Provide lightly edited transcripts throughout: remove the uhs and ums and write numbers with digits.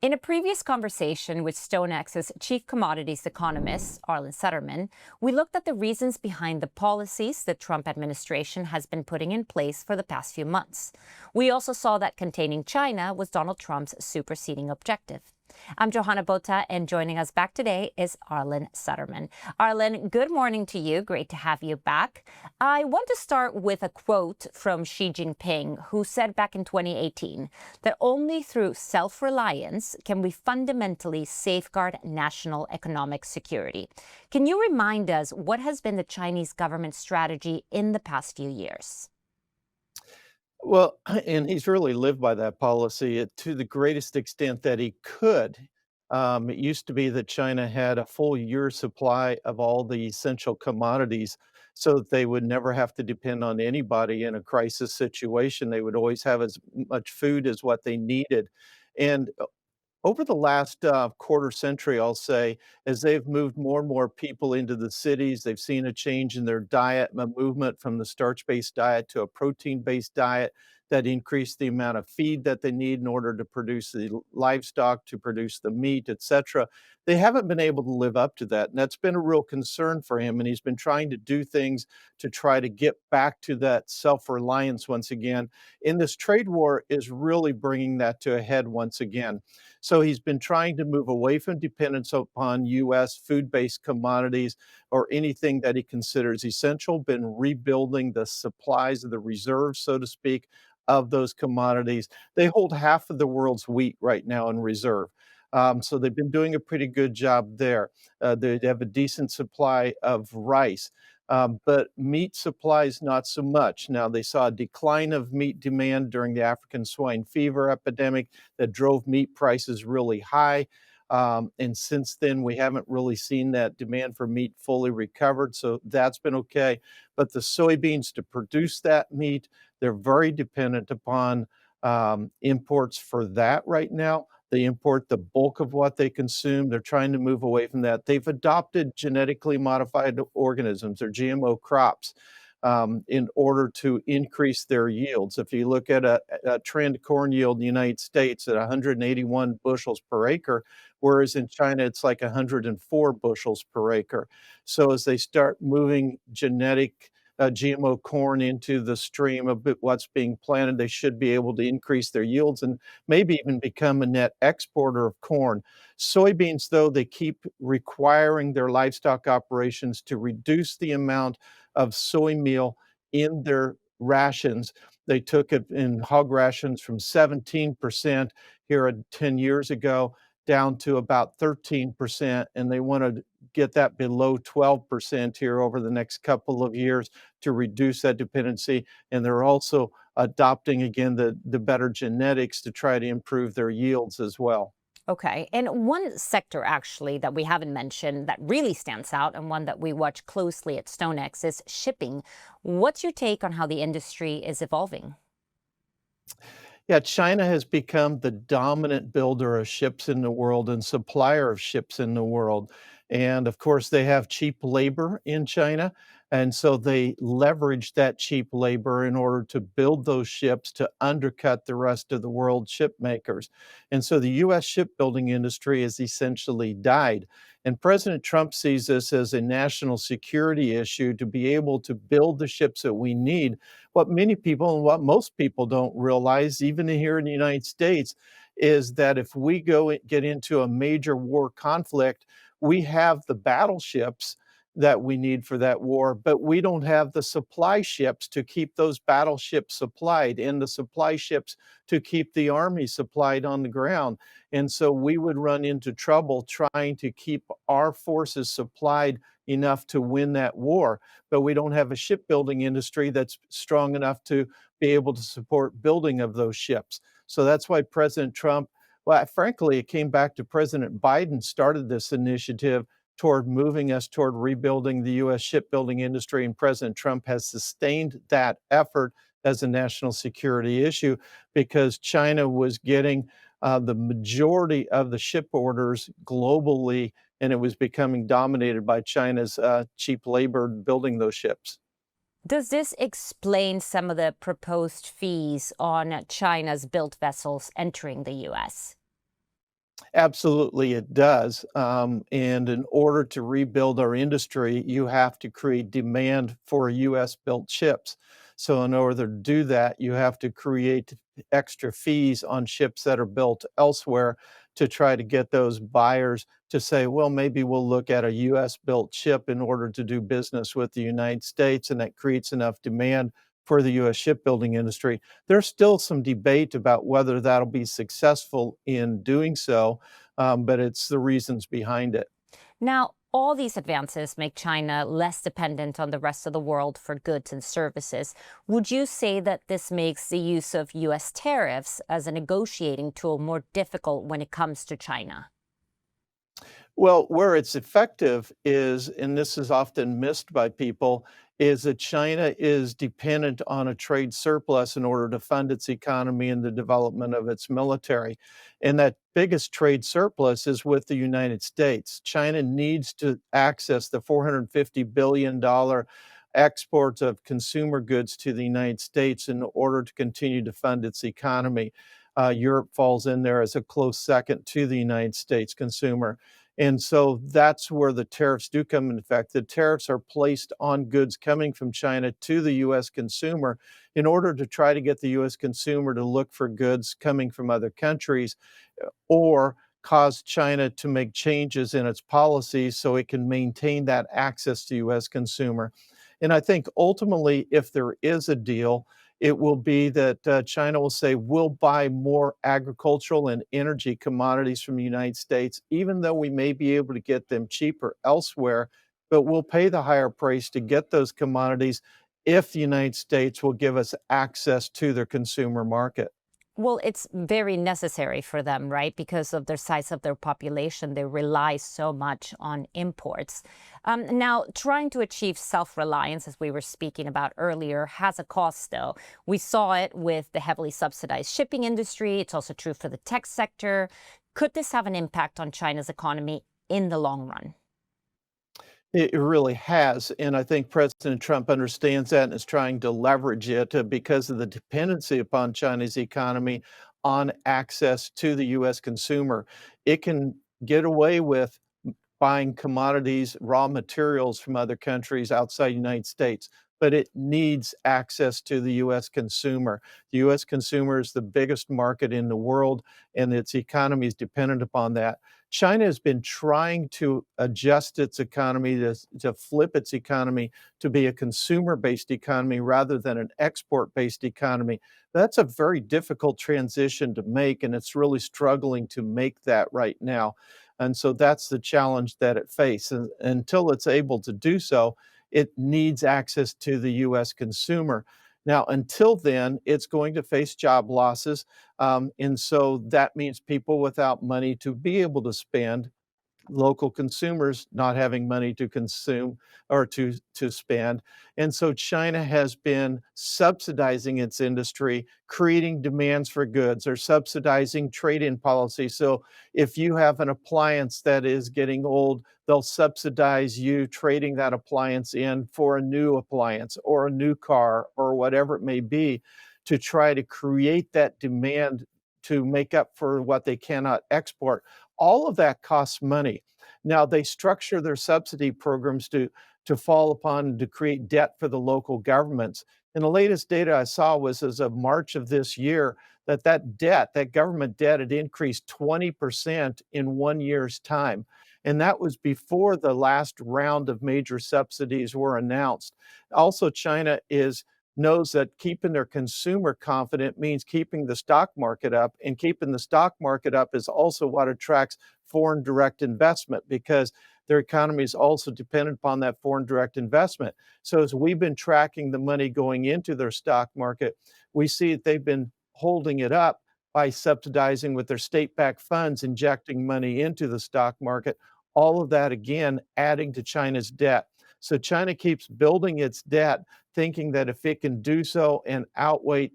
In a previous conversation with StoneX's chief commodities economist, Arlan Suderman, we looked at the reasons behind the policies the Trump administration has been putting in place for the past few months. We also saw that containing China was Donald Trump's superseding objective. I'm Johanna Bota, and joining us back today is Arlan Suderman. Arlan, good morning to you. Great to have you back. I want to start with a quote from Xi Jinping, who said back in 2018 that only through self-reliance can we fundamentally safeguard national economic security. Can you remind us what has been the Chinese government strategy in the past few years? Well, and he's really lived by that policy to the greatest extent that he could. It used to be that China had a full year supply of all the essential commodities so that they would never have to depend on anybody in a crisis situation. They would always have as much food as what they needed. And over the last quarter century, I'll say, as they've moved more and more people into the cities, they've seen a change in their diet, a movement from the starch-based diet to a protein-based diet that increased the amount of feed that they need in order to produce the livestock, to produce the meat, etc. They haven't been able to live up to that, and that's been a real concern for him. And he's been trying to do things to try to get back to that self-reliance once again. And this trade war is really bringing that to a head once again. So he's been trying to move away from dependence upon US food-based commodities or anything that he considers essential, been rebuilding the supplies of the reserves, so to speak, of those commodities. They hold half of the world's wheat right now in reserve. So they've been doing a pretty good job there. They have a decent supply of rice. But meat supplies, not so much. Now, they saw a decline of meat demand during the African swine fever epidemic that drove meat prices really high. And since then, we haven't really seen that demand for meat fully recovered. So that's been okay. But the soybeans to produce that meat, they're very dependent upon imports for that right now. They import the bulk of what they consume. They're trying to move away from that. They've adopted genetically modified organisms or GMO crops in order to increase their yields. If you look at a trend corn yield in the United States at 181 bushels per acre, whereas in China it's like 104 bushels per acre. So as they start moving genetic GMO corn into the stream of what's being planted, they should be able to increase their yields and maybe even become a net exporter of corn. Soybeans, though, they keep requiring their livestock operations to reduce the amount of soy meal in their rations. They took it in hog rations from 17% here 10 years ago down to about 13%, and they want to get that below 12% here over the next couple of years to reduce that dependency. And they're also adopting again the better genetics to try to improve their yields as well. Okay. And one sector actually that we haven't mentioned that really stands out and one that we watch closely at StoneX is shipping. What's your take on how the industry is evolving? Yeah, China has become the dominant builder of ships in the world and supplier of ships in the world. And of course, they have cheap labor in China. And so they leverage that cheap labor in order to build those ships to undercut the rest of the world ship makers. And so the US shipbuilding industry has essentially died. And President Trump sees this as a national security issue to be able to build the ships that we need. What many people and what most people don't realize, even here in the United States, is that if we get into a major war conflict, we have the battleships that we need for that war, but we don't have the supply ships to keep those battleships supplied and the supply ships to keep the army supplied on the ground. And so we would run into trouble trying to keep our forces supplied enough to win that war. But we don't have a shipbuilding industry that's strong enough to be able to support building of those ships. So that's why President Trump, well, frankly, it came back to President Biden started this initiative toward moving us toward rebuilding the US shipbuilding industry, and President Trump has sustained that effort as a national security issue because China was getting the majority of the ship orders globally, and it was becoming dominated by China's cheap labor building those ships. Does this explain some of the proposed fees on China's built vessels entering the US? Absolutely, it does. And in order to rebuild our industry, you have to create demand for US built chips. So, in order to do that, you have to create extra fees on ships that are built elsewhere to try to get those buyers to say, well, maybe we'll look at a US built chip in order to do business with the United States. And that creates enough demand for the US shipbuilding industry. There's still some debate about whether that'll be successful in doing so, but it's the reasons behind it. Now, all these advances make China less dependent on the rest of the world for goods and services. Would you say that this makes the use of US tariffs as a negotiating tool more difficult when it comes to China? Well, where it's effective is, and this is often missed by people, is that China is dependent on a trade surplus in order to fund its economy and the development of its military. And that biggest trade surplus is with the United States. China needs to access the $450 billion exports of consumer goods to the United States in order to continue to fund its economy. Europe falls in there as a close second to the United States consumer. And so that's where the tariffs do come into effect. The tariffs are placed on goods coming from China to the US consumer in order to try to get the US consumer to look for goods coming from other countries or cause China to make changes in its policies so it can maintain that access to US consumer. And I think ultimately, if there is a deal, it will be that China will say, we'll buy more agricultural and energy commodities from the United States, even though we may be able to get them cheaper elsewhere, but we'll pay the higher price to get those commodities if the United States will give us access to their consumer market. Well, it's very necessary for them, right? Because of the size of their population, they rely so much on imports. Now, trying to achieve self-reliance, as we were speaking about earlier, has a cost, though. We saw it with the heavily subsidized shipping industry. It's also true for the tech sector. Could this have an impact on China's economy in the long run? It really has, and I think President Trump understands that and is trying to leverage it because of the dependency upon China's economy on access to the US consumer. It can get away with buying commodities, raw materials from other countries outside the United States, but it needs access to the US consumer. The US consumer is the biggest market in the world, and its economy is dependent upon that. China has been trying to adjust its economy to flip its economy to be a consumer-based economy rather than an export-based economy. That's a very difficult transition to make, and it's really struggling to make that right now. And so that's the challenge that it faces. And until it's able to do so, it needs access to the US consumer. Now, until then, it's going to face job losses. And so that means people without money to be able to spend, local consumers not having money to consume or to spend. And so China has been subsidizing its industry, creating demands for goods or subsidizing trade-in policy. So if you have an appliance that is getting old, they'll subsidize you trading that appliance in for a new appliance or a new car or whatever it may be to try to create that demand to make up for what they cannot export. All of that costs money. Now they structure their subsidy programs to fall upon to create debt for the local governments. And the latest data I saw was as of March of this year that debt, that government debt had increased 20% in 1 year's time. And that was before the last round of major subsidies were announced. Also, China is knows that keeping their consumer confident means keeping the stock market up, and keeping the stock market up is also what attracts foreign direct investment because their economy is also dependent upon that foreign direct investment. So as we've been tracking the money going into their stock market, we see that they've been holding it up by subsidizing with their state-backed funds, injecting money into the stock market. All of that, again, adding to China's debt. So China keeps building its debt, thinking that if it can do so and outweight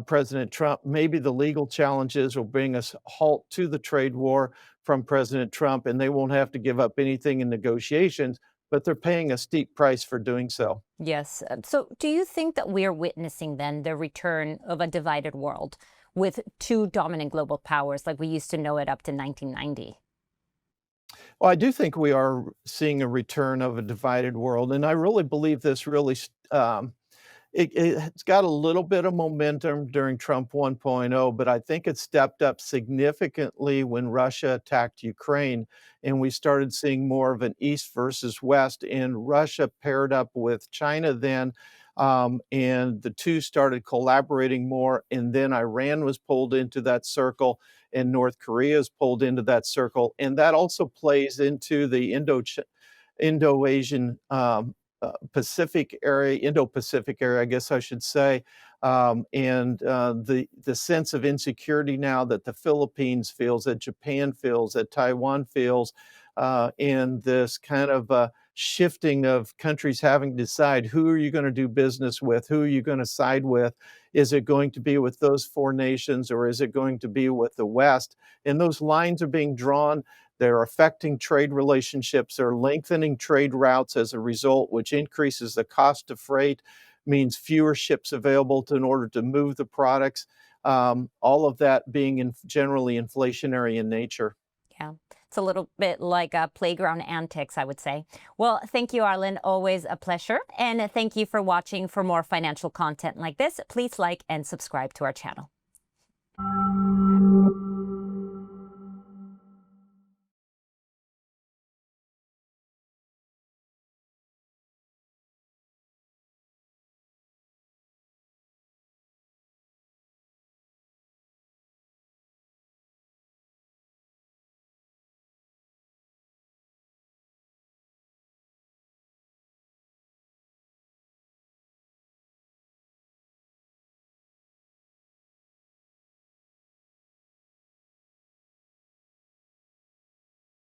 President Trump, maybe the legal challenges will bring us halt to the trade war from President Trump, and they won't have to give up anything in negotiations, but they're paying a steep price for doing so. Yes. So, do you think that we are witnessing then the return of a divided world with two dominant global powers like we used to know it up to 1990? Well, I do think we are seeing a return of a divided world, and I really believe this really it's got a little bit of momentum during Trump 1.0, but I think it stepped up significantly when Russia attacked Ukraine, and we started seeing more of an East versus West, and Russia paired up with China then, and the two started collaborating more, and then Iran was pulled into that circle, and North Korea is pulled into that circle, and that also plays into the Indo-Asian Pacific area, Indo-Pacific area, I guess I should say, and the sense of insecurity now that the Philippines feels, that Japan feels, that Taiwan feels, and this kind of shifting of countries having to decide who are you going to do business with, who are you going to side with? Is it going to be with those four nations, or is it going to be with the West? And those lines are being drawn. They're affecting trade relationships. They're lengthening trade routes as a result, which increases the cost of freight, means fewer ships available in order to move the products. All of that being generally inflationary in nature. Yeah, it's a little bit like playground antics, I would say. Well, thank you, Arlan. Always a pleasure. And thank you for watching. For more financial content like this, please like and subscribe to our channel.